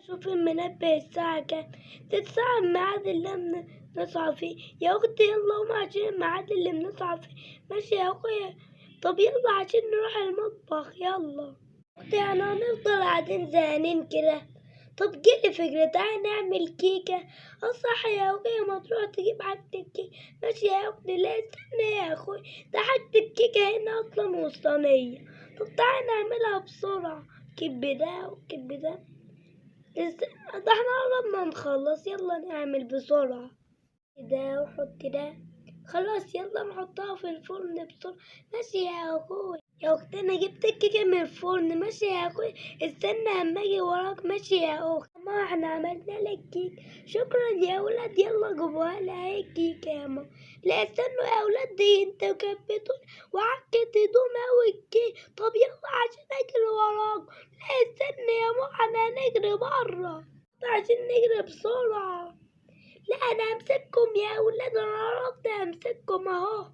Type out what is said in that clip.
شوف المنبه الساعة كام؟ ده الساعة الميعاد اللي بنصحى فيه يا أختي. يلا قومي عشان الميعاد اللي بنصحى فيه. ماشي يا أخويا. طب يلا عشان نروح المطبخ يلا. أختي أنا هنفضل قاعدين زهقانين كده. طب جيلي فكرة، تعالي نعمل كيكة. صح يا أخويا، ما تروح تجيب حاجة الكيكة. ماشي يا أختي. لا استنى يا أخويا، ده حاجة الكيكة هنا أصلا وسطانية. طب تعالي نعملها بسرعة. كب ده وكب ده. ده احنا قربنا نخلص. يلا نعمل بسرعة. كده وحط ده. خلاص يلا نحطها في الفرن بسرعة. ماشي يا أخوي. يا أختي أنا جبت الكيكة من الفرن. ماشي يا أخوي. استنى أما أجي وراك. ماشي يا أخت. ما احنا عملنا لك كيك. شكرا يا ولاد. يلا جيبوها لي اهي الكيكة يا ماما. لا استنوا يا ولاد، دي انتوا كبتوني وعكت هدوم أوي الكيك. طب يلا عشان أجري وراكم. لا استنى يا ماما، احنا هنجري برا عشان نجري بسرعة. لا انا همسككم يا ولاد، انا عرفت امسككم اهو.